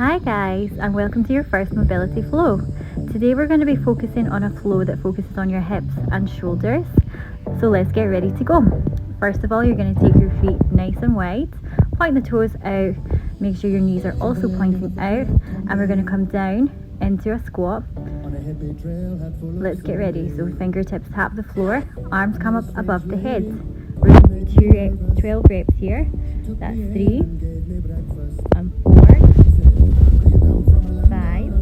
Hi guys, and welcome to your first mobility flow. Today we're going to be focusing on a flow that focuses on your hips and shoulders. So let's get ready to go. First of all, you're going to take your feet nice and wide, point the toes out, make sure your knees are also pointing out, and we're going to come down into a squat. Let's get ready. So fingertips tap the floor, arms come up above the head. We're going to do 12 reps here. That's 3 and 4, 5,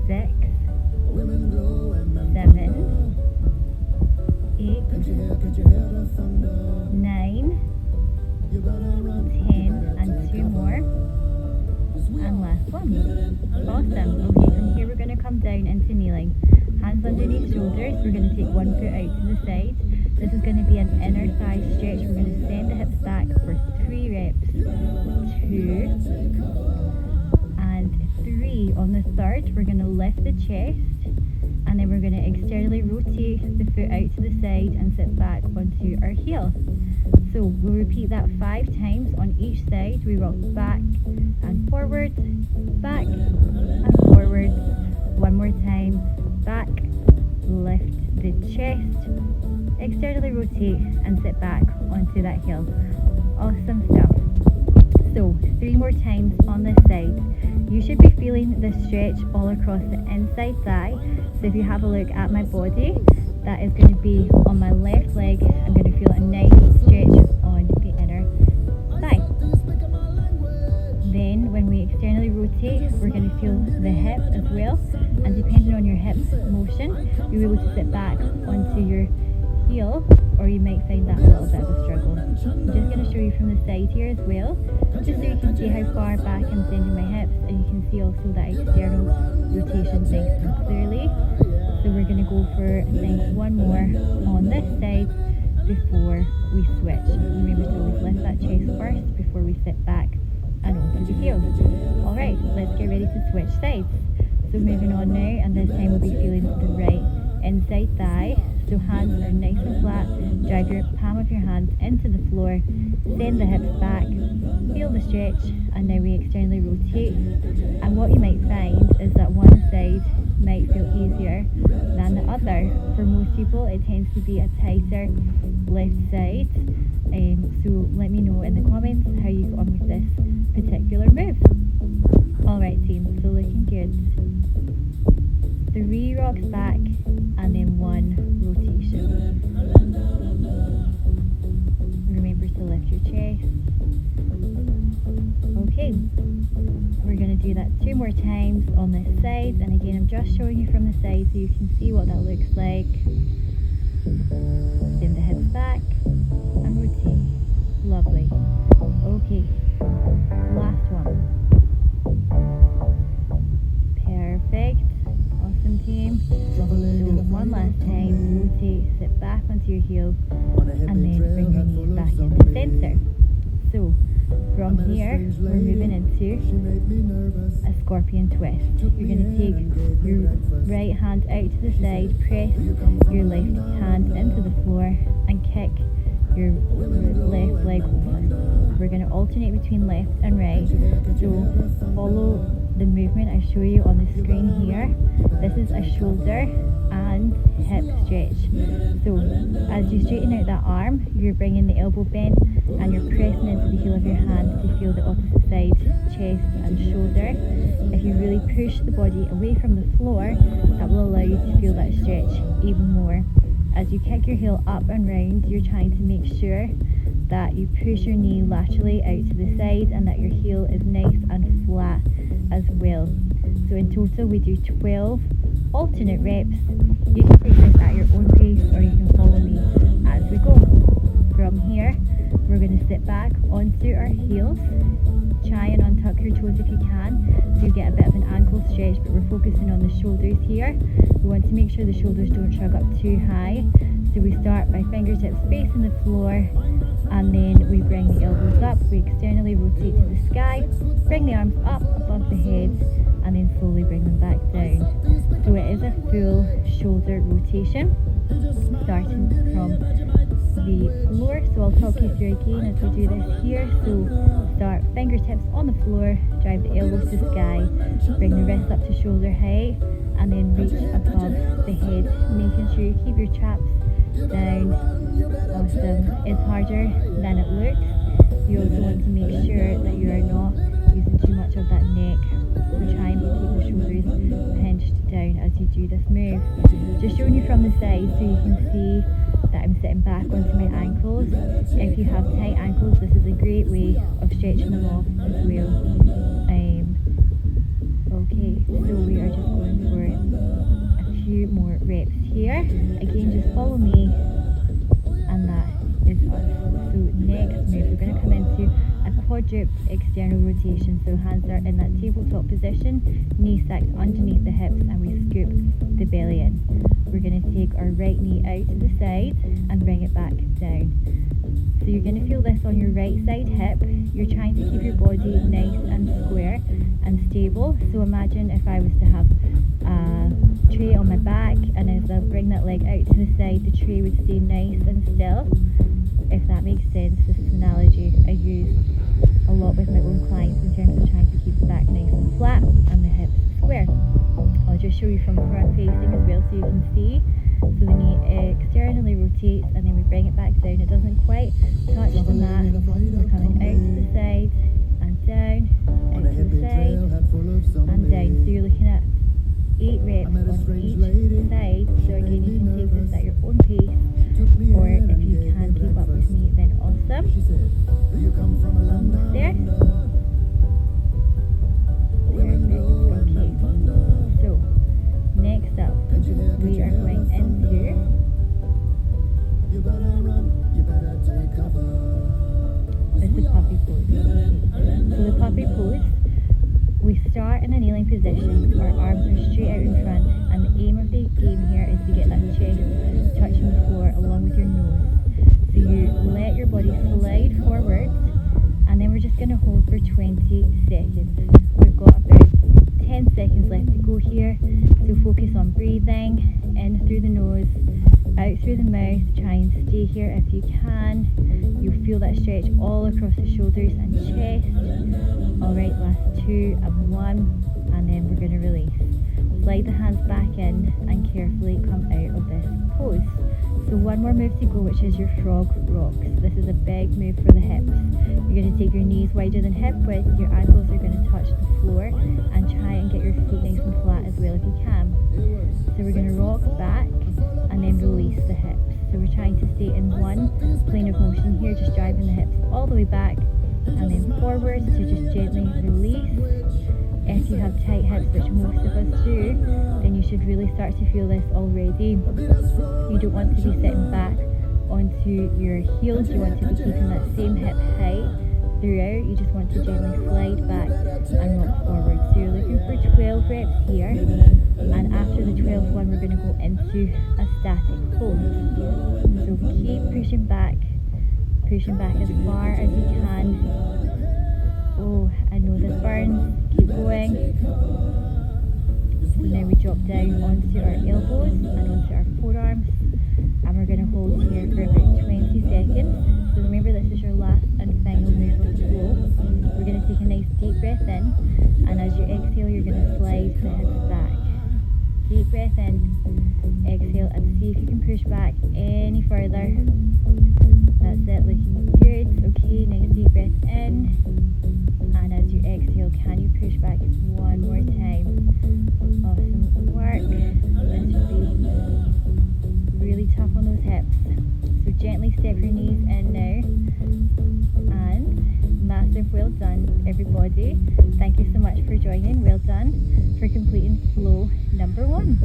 6, 7, 8, 9, 10, and 2 more, and last one. Awesome. Okay, from here we're going to come down into kneeling. Hands underneath shoulders. We're going to take one foot out to the side. This is going to be an inner thigh stretch. We're going to send the hips back for 3 reps. 2 and 3. On the third, we're going to lift the chest, and then we're going to externally rotate the foot out to the side and sit back onto our heel. So we'll repeat that 5 times on each side. We rock back and forward, back and forward. One more time, back, lift the chest, externally rotate and sit back onto that heel. Awesome stuff. So 3 more times on this side. You should be feeling the stretch all across the inside thigh. So if you have a look at my body, that is going to be on my left leg. I'm going to feel a nice stretch on the inner thigh. Then when we externally rotate, we're going to feel the hip as well. And depending on your hip motion, you'll be able to sit back onto your heel, or you might find that a little bit of a struggle. I'm just going to show you from the side here as well, just so you can see how far back I'm sending my hips, and you can see also that external rotation nice and clearly. So we're going to go for, I think, one more on this side before we switch. Remember to always lift that chest first before we sit back and onto the heels. Alright, let's get ready to switch sides. So moving on now, and this time we'll be feeling the right inside thigh. So hands are nice and flat. Drag your palm of your hand into the floor. Send the hips back. Feel the stretch, and now we externally rotate. And what you might find is that one side might feel easier than the other. For most people, it tends to be a tighter left side. So let me know in the comments how you got on with this particular move. Alright team, so looking good. 3 rocks back and then 1 rotation. Remember to lift your chest. Okay, we're going to do that 2 more times on this side, and again I'm just showing you from the side so you can see what that looks like. Send the hips back and rotate. Lovely. Okay, last one. Perfect. Awesome team. So one last time, rotate, sit back onto your heels, and then bring your knees back into center. So from here, we're moving into a scorpion twist. You're going to take your right hand out to the side, press your left hand into the floor, and kick your left leg over. We're going to alternate between left and right. So follow the movement I show you on the screen here. This is a shoulder and hip stretch. So as you straighten out that arm, you're bringing the elbow bent and you're pressing into the heel of your hand to feel the opposite side, chest and shoulder. If you really push the body away from the floor, that will allow you to feel that stretch even more. As you kick your heel up and round, you're trying to make sure that you push your knee laterally out to the side and that your heel is nice and flat as well. So in total we do 12 alternate reps. You can take this at your own pace, or you can follow me as we go. From here, we're going to sit back onto our heels. Try and untuck your toes if you can, so you get a bit of an ankle stretch, but we're focusing on the shoulders here. We want to make sure the shoulders don't shrug up too high. So we start by fingertips facing the floor, and then we bring the elbows up. We externally rotate to the sky, bring the arms up above the head, and then slowly bring them back down. So it is a full shoulder rotation, starting from the floor. So I'll talk you through again as we do this here. So start fingertips on the floor, drive the elbows to sky, bring the wrists up to shoulder height, and then reach above the head, making sure you keep your traps down. Awesome. It's harder than it looks. You also want to make sure that you are not using too much of that neck. So trying to keep the shoulders pinched down as you do this move. Just showing you from the side so you can see that I'm sitting back onto my ankles. If you have tight ankles, this is a great way of stretching them off as well. Okay, so we are just going for a few more reps here. Again, just follow me, and that is us. So next move, we're going to come into a quadruped external rotation. So hands are in that tabletop position, knees stacked underneath the hips, and we scoop the belly in. We're going to take our right knee out to the side and bring it back down. So you're going to feel this on your right side hip. You're trying to keep your body nice and square and stable. So imagine if I was to have a tray on my back, and as I bring that leg out to the side, the tray would stay nice and still. If that makes sense, this is an analogy I use a lot with my own clients in terms of trying to keep the back nice and flat and the hips square. I'll just show you from front facing as well so you can see. So the knee externally rotates, and then we bring it back down. It doesn't quite touch the mat. We're coming out to the side and down, out to the side and down. So you're looking at 8 reps on each side. So again, you can take this at your own pace, or if you can keep up with me, then awesome. Almost there. Perfect. Okay. So next up, we are going into this is puppy pose. Okay. So the puppy pose, we start in a kneeling position. Our arms are straight out in front, and the aim of the game here is to get that chest touching the floor along with your nose. So you let your body slide forward, and then we're just going to hold for 20 seconds. We've got about 10 seconds left to go here. So focus on breathing in through the nose, out through the mouth. Try and stay here if you can. You'll feel that stretch all across the shoulders and chest. Alright, last 2 and 1, and then we're going to release. Slide the hands back in and carefully come out of this pose. So one more move to go, which is your frog rocks. This is a big move for the hips. You're going to take your knees wider than hip width, your ankles are going to touch the floor, and try and get your feet nice and flat as well if you can. So we're going to rock back and then release the hips. So we're trying to stay in one plane of motion here, just driving the hips all the way back and then forward. So just gently release. If you have tight hips, which most of us do, then you should really start to feel this already. You don't want to be sitting back onto your heels. You want to be keeping that same hip height throughout. You just want to gently slide back and rock forward. So you're looking for 12 reps here, and after the 12th one, we're going to go into a static pose. So keep pushing back as far as you can. Oh, I know this burns. Keep going. So now we drop down onto our elbows and onto our forearms, and we're going to hold here for about 20 seconds. So remember, this is your last and final move of the flow. We're going to take a nice deep breath in, and as you exhale, you're going to slide the hips back. Deep breath in, exhale, and see if you can push back any further. That's it, looking good. Okay, nice deep breath in, and as you exhale, can you push back one more time? Awesome work. This should be really tough on those hips. So gently step your knees in now, and massive well done, everybody. Thank you so much for joining. Well done for completing flow number 1.